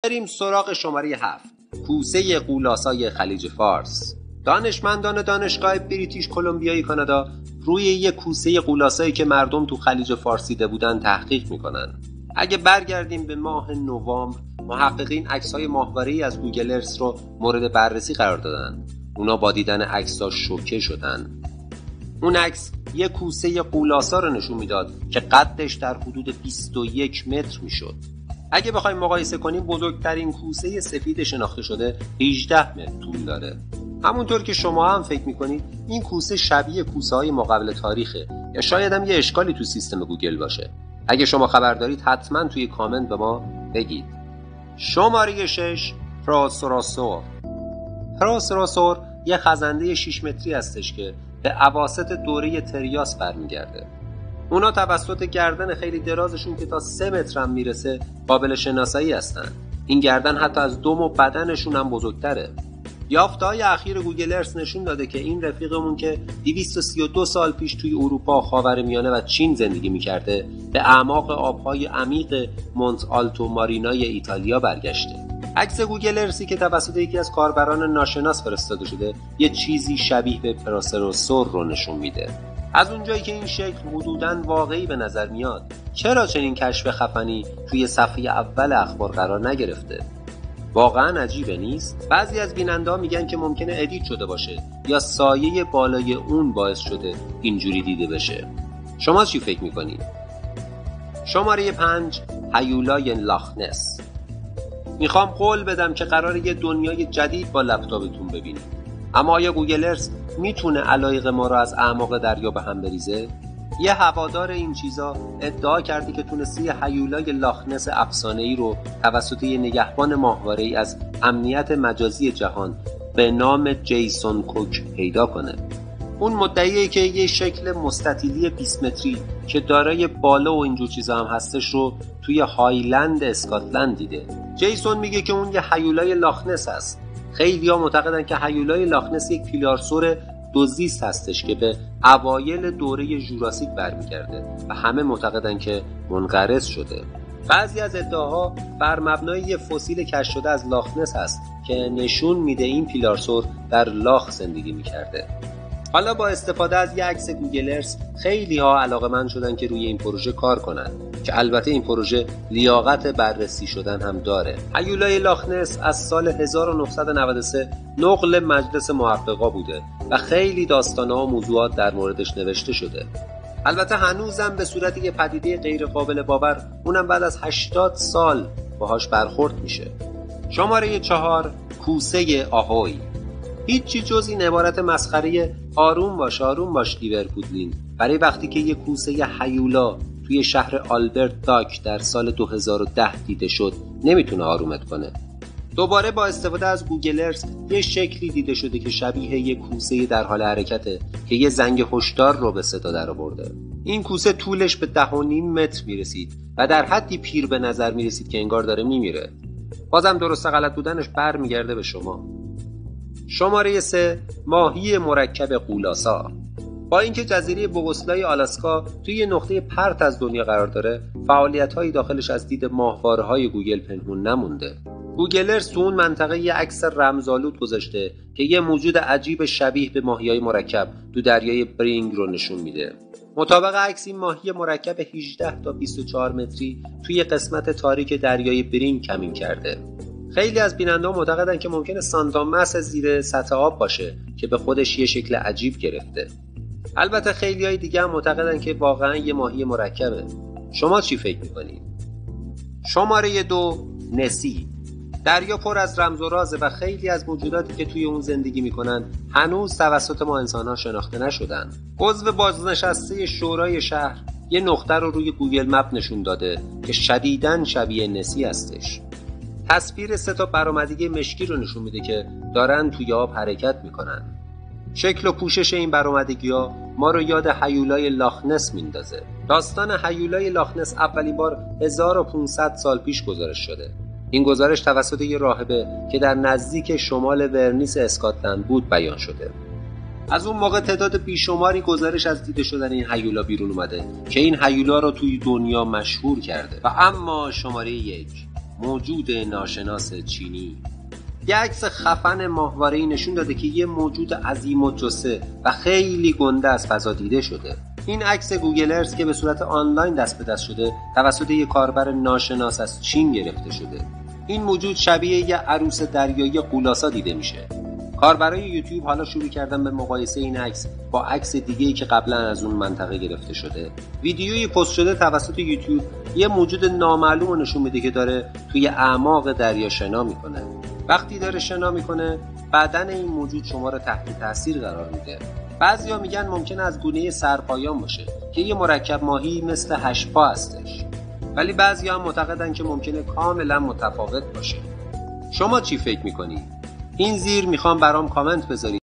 بریم سراغ شماره 7. کوسه غولاسای خلیج فارس. دانشمندان دانشگاه بریتیش کلمبیای کانادا روی یک کوسه غولاسایی که مردم تو خلیج فارس دیده بودن تحقیق میکنن. اگه برگردیم به ماه نوامبر، محققین عکس‌های ماهواره‌ای از گوگل ارث رو مورد بررسی قرار دادن. اونا با دیدن عکس‌ها شوکه شدن. اون عکس یک کوسه غولاسا رو نشون میداد که قدش در حدود 21 متر میشد. اگه بخوایم مقایسه کنیم، بزرگترین کوسه سفید شناخته شده 18 متر طول داره. همونطور که شما هم فکر میکنید این کوسه شبیه کوسه‌های ماقبل تاریخه یا شاید هم یه اشکالی تو سیستم گوگل باشه. اگه شما خبر دارید حتما توی کامنت به ما بگید. شماره 6. پروسراسور یه خزنده 6 متری هستش که به اواسط دوره تریاس برمیگرده. اونا توسط گردن خیلی درازشون که تا 3 متر هم میرسه قابل شناسایی هستن. این گردن حتی از دم و بدنشون هم بزرگتره. یافته‌های اخیر گوگل ارث نشون داده که این رفیقمون که 232 سال پیش توی اروپا، خاورمیانه و چین زندگی میکرده، به اعماق آبهای عمیق مونت آلتو مارینای ایتالیا برگشته. عکس گوگل ارثی که توسط یکی از کاربران ناشناس فرستاده شده یه چیزی شبیه به پروسراسور رو نشون میده. از اونجایی که این شکل حدوداً واقعی به نظر میاد، چرا چنین کشف خفنی توی صفحه اول اخبار قرار نگرفته؟ واقعاً عجیبه نیست؟ بعضی از بیننده‌ها میگن که ممکنه ادیت شده باشه یا سایه بالای اون باعث شده اینجوری دیده بشه. شما چی فکر میکنید؟ شماره 5. هیولای لاخنس. میخوام قول بدم که قراره یه دنیای جدید با لپتاپتون ببینید. اما آیا گوگل ارث میتونه علایق ما رو از اعماق دریا به هم بریزه؟ یه هوادار این چیزا ادعا کرده که تونسته یه هیولای لاخنس افسانه‌ای رو توسط یه نگهبان ماهواره‌ای از امنیت مجازی جهان به نام جیسون کوک پیدا کنه. اون مدعیه که یه شکل مستطیلی 20 متری که دارای بالا و اینجور چیزا هم هستش رو توی هایلند اسکاتلند دیده. جیسون میگه که اون یه هیولای لاخنس هست. خیلی‌ها معتقدن که هیولای لاخنس یک پیلارسور دوزیست هستش که به اوایل دوره ژوراسیک برمیگرده و همه معتقدن که منقرض شده. بعضی از ادعاها بر مبنای یه فسیل کشف شده از لاخنس هست که نشون میده این پیلارسور در لاخ زندگی میکرده. حالا با استفاده از یک عکس گوگل ارث خیلی‌ها علاقه‌مند شدن که روی این پروژه کار کنن، که البته این پروژه لیاقت بررسی شدن هم داره. هیولای لاخنس از سال 1993 نقل مجلس محققا بوده و خیلی داستان‌ها و موضوعات در موردش نوشته شده. البته هنوزم به صورت یه پدیده غیر قابل باور، اونم بعد از 80 سال باهاش برخورد میشه. شماره 4. کوسه آهوی. هیچی جز این عبارت مسخره آروم باش لیورپودلین برای وقتی که یه کوسه هیولا توی شهر آلبرت داک در سال 2010 دیده شد نمیتونه آرومت کنه. دوباره با استفاده از گوگل ارث یه شکلی دیده شده که شبیه یه کوسه در حال حرکته که یه زنگ هشدار رو به صدا در آورده. این کوسه طولش به 10.5 متر میرسید و در حدی پیر به نظر میرسید که انگار داره میمیره. بازم درست غلط بودنش برمیگرده به شما. شماره 3. ماهی مرکب غولاسا. با اینکه جزیره بوگوسلای آلاسکا توی یه نقطه پرت از دنیا قرار داره، فعالیت‌های داخلش از دید ماهواره‌های گوگل پنهون نمونده. گوگل ارث تو اون منطقه یه عکس رمزآلود گذاشته که یه موجود عجیب شبیه به ماهی‌های مرکب تو دریای برینگ رو نشون میده. مطابق عکس این ماهی مرکب 18 تا 24 متری توی قسمت تاریک دریای برینگ کمین کرده. خیلی از بیننده‌ها معتقدن که ممکنه سانتامس زیر سطح آب باشه که به خودش یه شکل عجیب گرفته. البته خیلی‌های دیگه هم معتقدن که واقعاً یه ماهی مرکبه. شما چی فکر می‌کنید؟ شماره 2. نسی. دریا پر از رمز و رازه و خیلی از موجوداتی که توی اون زندگی میکنن هنوز توسط ما انسان‌ها شناخته نشدن. عضو بازنشسته شورای شهر یه نقطه رو روی گوگل مپ نشون داده که شدیداً شبیه نسی هستش. تصویر 3 تا برآمدگی مشکی رو نشون میده که دارن توی آب حرکت میکنن. شکل و پوشش این برآمدگی‌ها ما رو یاد هیولای لاخنس میندازه. داستان هیولای لاخنس اولین بار 1500 سال پیش گزارش شده. این گزارش توسط یه راهبه که در نزدیک شمال ورنیس اسکاتلند بود بیان شده. از اون موقع تعداد بیشماری گزارش از دیده شدن این هیولا بیرون اومده که این هیولا رو توی دنیا مشهور کرده. و اما شماره 1. موجود ناشناس چینی. یه عکس خفن ماهواره‌ای نشون داده که یه موجود عظیم الجثه و خیلی گنده از فضا دیده شده. این عکس گوگل ارث که به صورت آنلاین دست به دست شده توسط یک کاربر ناشناس از چین گرفته شده. این موجود شبیه یه عروس دریایی غولاسا دیده میشه. کاربرای یوتیوب حالا شروع کردن به مقایسه این عکس با عکس دیگه‌ای که قبلا از اون منطقه گرفته شده. ویدیویی پست شده توسط یوتیوب یه موجود نامعلوم نشون میده که داره توی اعماق دریا شنا میکنه. وقتی داره شنا میکنه بدن این موجود شما رو تحت تاثیر قرار میده. بعضیا میگن ممکنه از گونه سرپایان باشه که یه مرکب ماهی مثل هشپا هستش، ولی بعضیا هم معتقدن که ممکنه کاملا متفاوت باشه. شما چی فکر میکنی؟ این زیر میخوام برام کامنت بذارید.